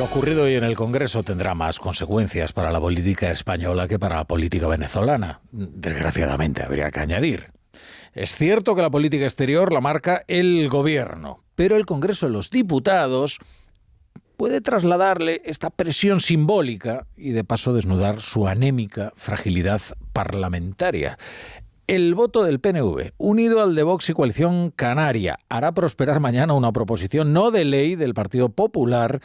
ocurrido hoy en el Congreso tendrá más consecuencias para la política española que para la política venezolana. Desgraciadamente, habría que añadir. Es cierto que la política exterior la marca el gobierno, pero el Congreso de los Diputados puede trasladarle esta presión simbólica y de paso desnudar su anémica fragilidad parlamentaria. El voto del PNV, unido al de Vox y Coalición Canaria, hará prosperar mañana una proposición no de ley del Partido Popular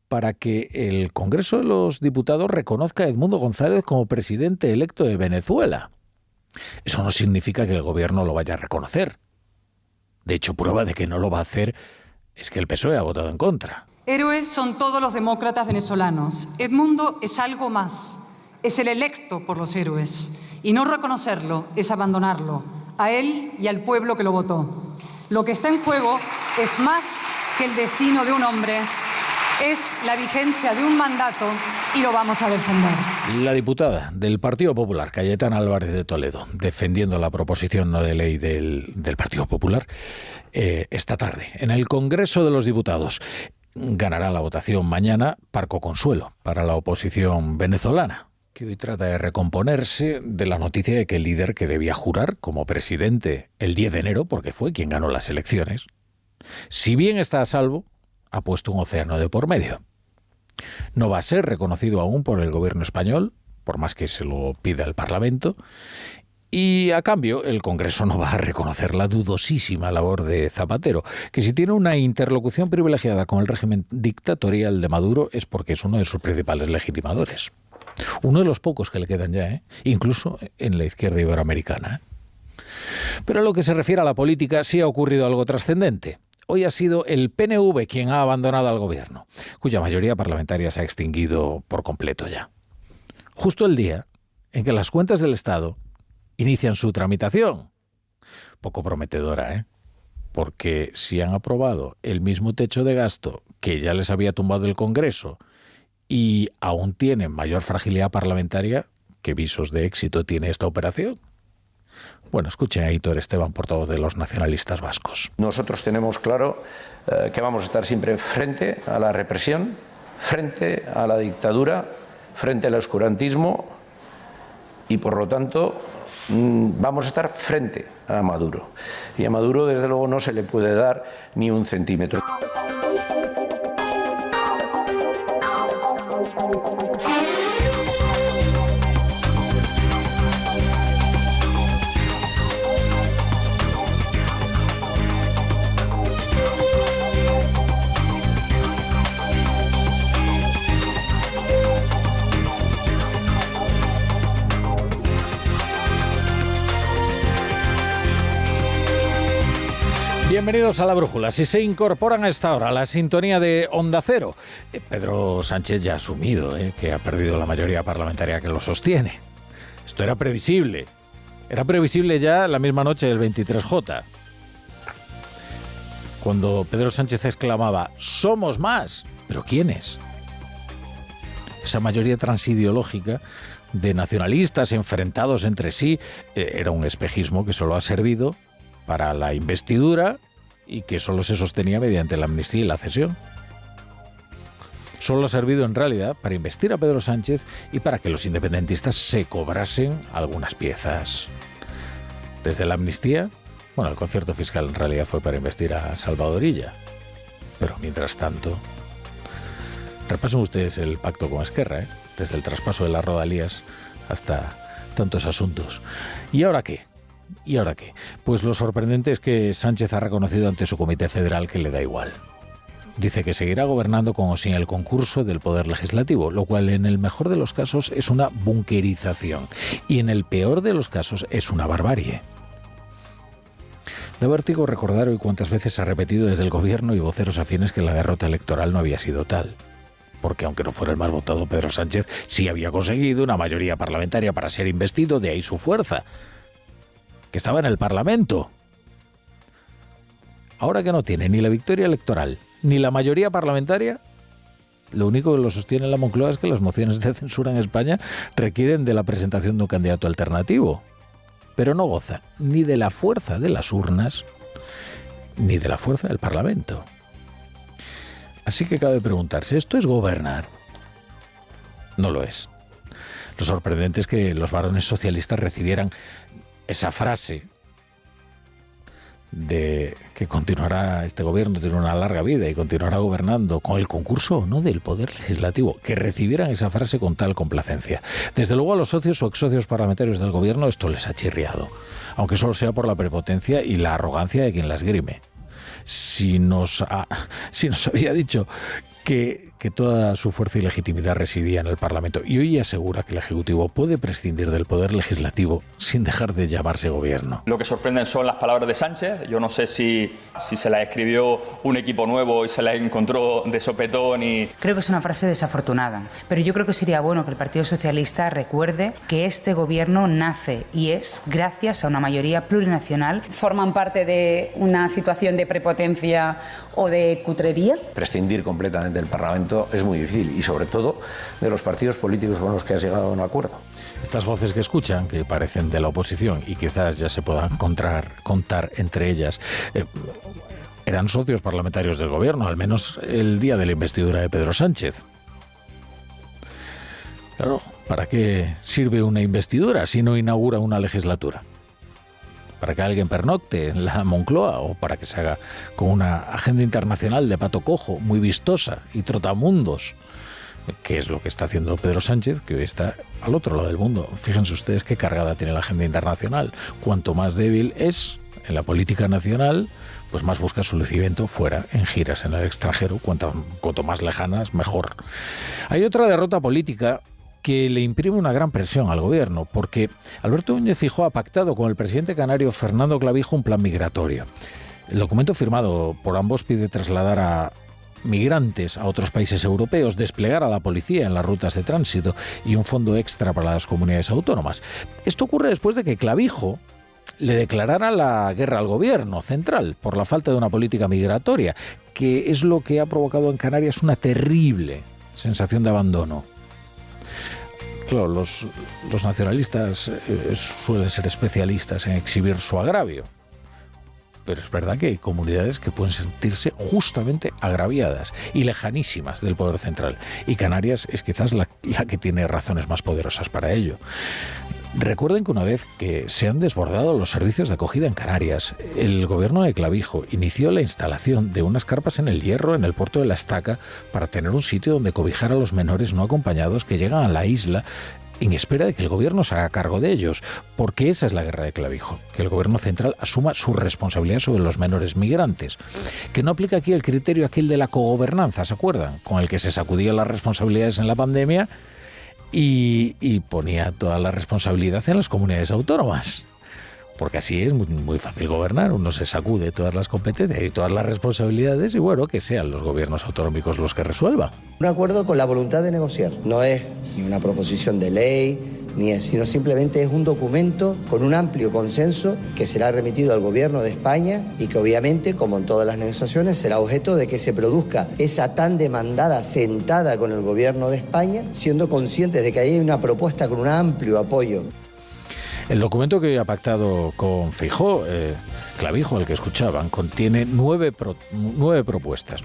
para que el Congreso de los Diputados reconozca a Edmundo González como presidente electo de Venezuela. Eso no significa que el gobierno lo vaya a reconocer. De hecho, prueba de que no lo va a hacer es que el PSOE ha votado en contra. Héroes son todos los demócratas venezolanos. Edmundo es algo más. Es el electo por los héroes. Y no reconocerlo es abandonarlo, a él y al pueblo que lo votó. Lo que está en juego es más que el destino de un hombre, es la vigencia de un mandato y lo vamos a defender. La diputada del Partido Popular, Cayetana Álvarez de Toledo, defendiendo la proposición no de ley del Partido Popular, esta tarde en el Congreso de los Diputados. Ganará la votación mañana parco consuelo para la oposición venezolana, que hoy trata de recomponerse de la noticia de que el líder que debía jurar como presidente el 10 de enero, porque fue quien ganó las elecciones, si bien está a salvo, ha puesto un océano de por medio. No va a ser reconocido aún por el gobierno español, por más que se lo pida el Parlamento, y a cambio el Congreso no va a reconocer la dudosísima labor de Zapatero, que si tiene una interlocución privilegiada con el régimen dictatorial de Maduro es porque es uno de sus principales legitimadores. Uno de los pocos que le quedan ya, incluso en la izquierda iberoamericana. Pero en lo que se refiere a la política sí ha ocurrido algo trascendente. Hoy ha sido el PNV quien ha abandonado al gobierno, cuya mayoría parlamentaria se ha extinguido por completo ya. Justo el día en que las cuentas del Estado inician su tramitación. Poco prometedora, porque si han aprobado el mismo techo de gasto que ya les había tumbado el Congreso y aún tienen mayor fragilidad parlamentaria, ¿qué visos de éxito tiene esta operación? Bueno, escuchen a Aitor Esteban, portavoz de los nacionalistas vascos. Nosotros tenemos claro que vamos a estar siempre frente a la represión, frente a la dictadura, frente al oscurantismo y, por lo tanto, vamos a estar frente a Maduro. Y a Maduro, desde luego, no se le puede dar ni un centímetro. Bienvenidos a La Brújula. Si se incorporan a esta hora a la sintonía de Onda Cero, Pedro Sánchez ya ha asumido que ha perdido la mayoría parlamentaria que lo sostiene. Esto era previsible. Era previsible ya la misma noche del 23J. Cuando Pedro Sánchez exclamaba, ¡somos más! ¿Pero quiénes? Esa mayoría transideológica de nacionalistas enfrentados entre sí era un espejismo que solo ha servido para la investidura y que solo se sostenía mediante la amnistía y la cesión. Solo ha servido en realidad para investir a Pedro Sánchez y para que los independentistas se cobrasen algunas piezas. Desde la amnistía, el concierto fiscal en realidad fue para investir a Salvador Illa. Pero mientras tanto, repasen ustedes el pacto con Esquerra, desde el traspaso de las Rodalías hasta tantos asuntos. ¿Y ahora qué? Pues lo sorprendente es que Sánchez ha reconocido ante su Comité Federal que le da igual. Dice que seguirá gobernando con o sin el concurso del Poder Legislativo, lo cual en el mejor de los casos es una bunkerización y en el peor de los casos es una barbarie. Da vértigo recordar hoy cuántas veces se ha repetido desde el gobierno y voceros afines que la derrota electoral no había sido tal. Porque aunque no fuera el más votado, Pedro Sánchez sí había conseguido una mayoría parlamentaria para ser investido, de ahí su fuerza, que estaba en el Parlamento. Ahora que no tiene ni la victoria electoral ni la mayoría parlamentaria, lo único que lo sostiene la Moncloa es que las mociones de censura en España requieren de la presentación de un candidato alternativo. Pero no goza ni de la fuerza de las urnas ni de la fuerza del Parlamento. Así que cabe preguntarse, ¿esto es gobernar? No lo es. Lo sorprendente es que los varones socialistas recibieran esa frase de que continuará este gobierno, tiene una larga vida y continuará gobernando con el concurso o no del Poder Legislativo, que recibieran esa frase con tal complacencia. Desde luego a los socios o ex-socios parlamentarios del gobierno esto les ha chirriado, aunque solo sea por la prepotencia y la arrogancia de quien la esgrime. Si nos había dicho que toda su fuerza y legitimidad residía en el Parlamento, y hoy asegura que el Ejecutivo puede prescindir del Poder Legislativo sin dejar de llamarse gobierno. Lo que sorprenden son las palabras de Sánchez. Yo no sé si se las escribió un equipo nuevo y se las encontró de sopetón y... Creo que es una frase desafortunada, pero yo creo que sería bueno que el Partido Socialista recuerde que este gobierno nace y es gracias a una mayoría plurinacional. ¿Forman parte de una situación de prepotencia o de cutrería? Prescindir completamente del Parlamento es muy difícil, y sobre todo de los partidos políticos con los que has llegado a un acuerdo. Estas voces que escuchan, que parecen de la oposición y quizás ya se puedan contar entre ellas, eran socios parlamentarios del gobierno, al menos el día de la investidura de Pedro Sánchez. Claro, ¿para qué sirve una investidura si no inaugura una legislatura? ¿Para que alguien pernocte en la Moncloa o para que se haga con una agenda internacional de pato cojo, muy vistosa y trotamundos? Que es lo que está haciendo Pedro Sánchez, que hoy está al otro lado del mundo. Fíjense ustedes qué cargada tiene la agenda internacional. Cuanto más débil es en la política nacional, pues más busca su lucimiento fuera, en giras en el extranjero. Cuanto más lejanas, mejor. Hay otra derrota política que le imprime una gran presión al gobierno, porque Alberto Núñez Feijóo ha pactado con el presidente canario Fernando Clavijo un plan migratorio. El documento firmado por ambos pide trasladar a migrantes a otros países europeos, desplegar a la policía en las rutas de tránsito y un fondo extra para las comunidades autónomas. Esto ocurre después de que Clavijo le declarara la guerra al gobierno central por la falta de una política migratoria, que es lo que ha provocado en Canarias una terrible sensación de abandono. Claro, los nacionalistas suelen ser especialistas en exhibir su agravio, pero es verdad que hay comunidades que pueden sentirse justamente agraviadas y lejanísimas del poder central, y Canarias es quizás la que tiene razones más poderosas para ello. Recuerden que una vez que se han desbordado los servicios de acogida en Canarias, el gobierno de Clavijo inició la instalación de unas carpas en el Hierro, en el puerto de La Estaca, para tener un sitio donde cobijar a los menores no acompañados que llegan a la isla en espera de que el gobierno se haga cargo de ellos, porque esa es la guerra de Clavijo, que el gobierno central asuma su responsabilidad sobre los menores migrantes, que no aplica aquí el criterio aquel de la cogobernanza, ¿se acuerdan?, con el que se sacudía las responsabilidades en la pandemia y ponía toda la responsabilidad en las comunidades autónomas. Porque así es muy fácil gobernar, uno se sacude todas las competencias y todas las responsabilidades y bueno, que sean los gobiernos autonómicos los que resuelvan. Un acuerdo con la voluntad de negociar, no es ni una proposición de ley, sino simplemente es un documento con un amplio consenso que será remitido al gobierno de España y que obviamente, como en todas las negociaciones, será objeto de que se produzca esa tan demandada sentada con el gobierno de España, siendo conscientes de que hay una propuesta con un amplio apoyo. El documento que ha pactado con Feijóo, Clavijo, el que escuchaban, contiene nueve propuestas.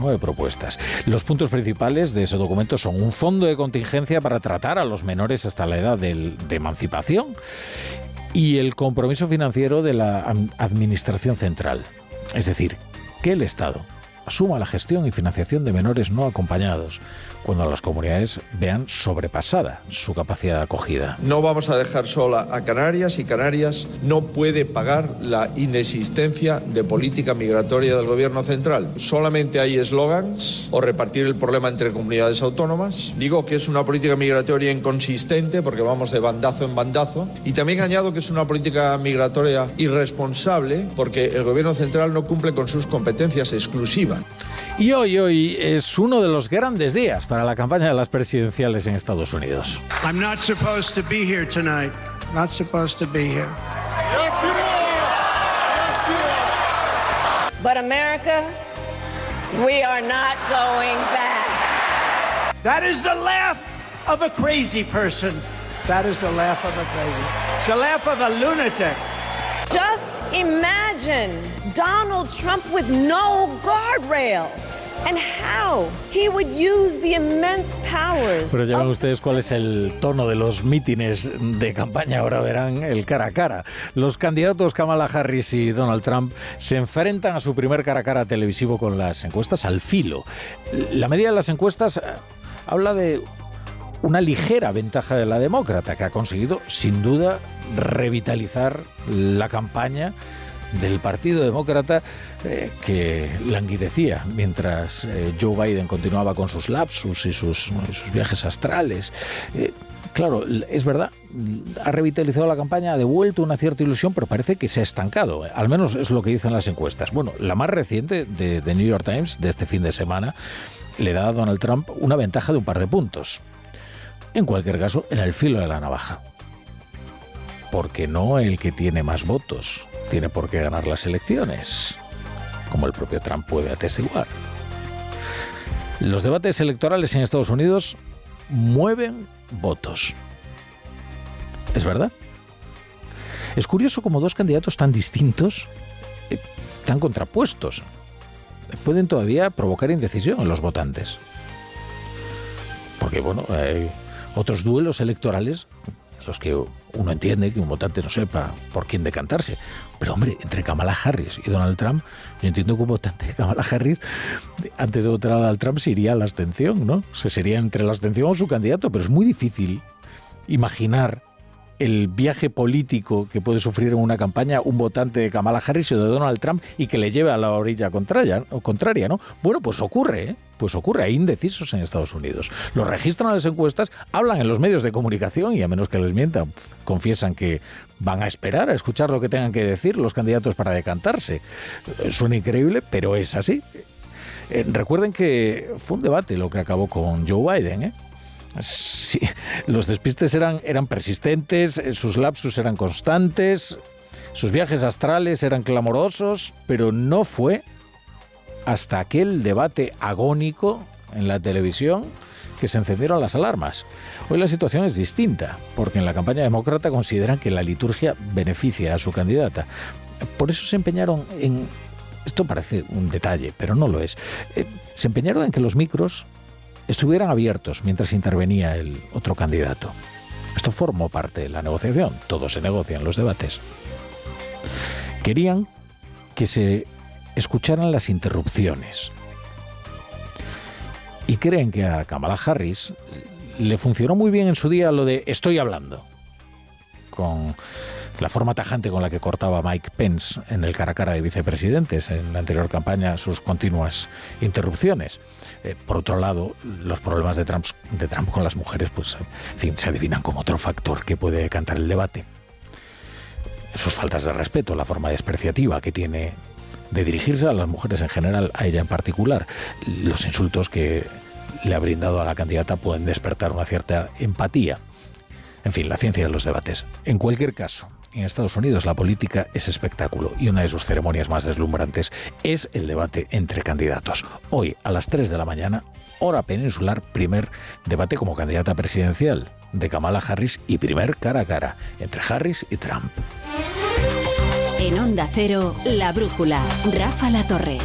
Los puntos principales de ese documento son un fondo de contingencia para tratar a los menores hasta la edad de emancipación y el compromiso financiero de la Administración Central. Es decir, que el Estado asuma la gestión y financiación de menores no acompañados cuando las comunidades vean sobrepasada su capacidad de acogida. No vamos a dejar sola a Canarias y Canarias no puede pagar la inexistencia de política migratoria del gobierno central. Solamente hay eslogans o repartir el problema entre comunidades autónomas. Digo que es una política migratoria inconsistente porque vamos de bandazo en bandazo y también añado que es una política migratoria irresponsable porque el gobierno central no cumple con sus competencias exclusivas. Y hoy es uno de los grandes días para la campaña de las presidenciales en Estados Unidos. I'm not supposed to be here tonight. Not supposed to be here. Yes, you are. Yes, you are. But America, we are not going back. That is the laugh of a crazy person. That is the laugh of a crazy. It's the laugh of a lunatic. Just imagine Donald Trump with no guardrails and how he would use the immense powers. Pero ya ven ustedes cuál es el tono de los mítines de campaña. Ahora verán el cara a cara. Los candidatos Kamala Harris y Donald Trump se enfrentan a su primer cara a cara televisivo con las encuestas al filo. La media de las encuestas habla de una ligera ventaja de la demócrata, que ha conseguido, sin duda, revitalizar la campaña del Partido Demócrata que languidecía mientras Joe Biden continuaba con sus lapsus y sus viajes astrales. Claro, es verdad, ha revitalizado la campaña, ha devuelto una cierta ilusión, pero parece que se ha estancado. Al menos es lo que dicen las encuestas. Bueno, la más reciente de The New York Times, de este fin de semana, le da a Donald Trump una ventaja de un par de puntos. En cualquier caso, en el filo de la navaja. Porque no el que tiene más votos tiene por qué ganar las elecciones, como el propio Trump puede atestiguar. Los debates electorales en Estados Unidos mueven votos. ¿Es verdad? Es curioso cómo dos candidatos tan distintos, tan contrapuestos, pueden todavía provocar indecisión en los votantes. Porque, bueno, hay otros duelos electorales en los que uno entiende que un votante no sepa por quién decantarse. Pero, hombre, entre Kamala Harris y Donald Trump, yo entiendo que un votante de Kamala Harris, antes de votar a Donald Trump, se iría a la abstención, ¿no? Sería entre la abstención o su candidato, pero es muy difícil imaginar el viaje político que puede sufrir en una campaña un votante de Kamala Harris o de Donald Trump y que le lleve a la orilla contraria, ¿no? Bueno, pues ocurre, hay indecisos en Estados Unidos. Los registran en las encuestas, hablan en los medios de comunicación y a menos que les mientan, confiesan que van a esperar a escuchar lo que tengan que decir los candidatos para decantarse. Suena increíble, pero es así. Recuerden que fue un debate lo que acabó con Joe Biden, ¿eh? Sí, los despistes eran persistentes, sus lapsus eran constantes, sus viajes astrales eran clamorosos, pero no fue hasta aquel debate agónico en la televisión que se encendieron las alarmas. Hoy la situación es distinta, porque en la campaña demócrata consideran que la liturgia beneficia a su candidata. Por eso se empeñaron en... Esto parece un detalle, pero no lo es. Se empeñaron en que los micros estuvieran abiertos mientras intervenía el otro candidato. Esto formó parte de la negociación. Todo se negocia en los debates. Querían que se escucharan las interrupciones. Y creen que a Kamala Harris le funcionó muy bien en su día lo de estoy hablando, con la forma tajante con la que cortaba Mike Pence en el cara a cara de vicepresidentes en la anterior campaña, sus continuas interrupciones. Por otro lado, los problemas de Trump con las mujeres, pues, en fin, se adivinan como otro factor que puede decantar el debate. Sus faltas de respeto, la forma despreciativa que tiene de dirigirse a las mujeres en general, a ella en particular, los insultos que le ha brindado a la candidata pueden despertar una cierta empatía. En fin, la ciencia de los debates. En cualquier caso, en Estados Unidos la política es espectáculo y una de sus ceremonias más deslumbrantes es el debate entre candidatos. Hoy, a las 3 de la mañana, hora peninsular, primer debate como candidata presidencial de Kamala Harris y primer cara a cara entre Harris y Trump. En Onda Cero, La Brújula, Rafa La Torre.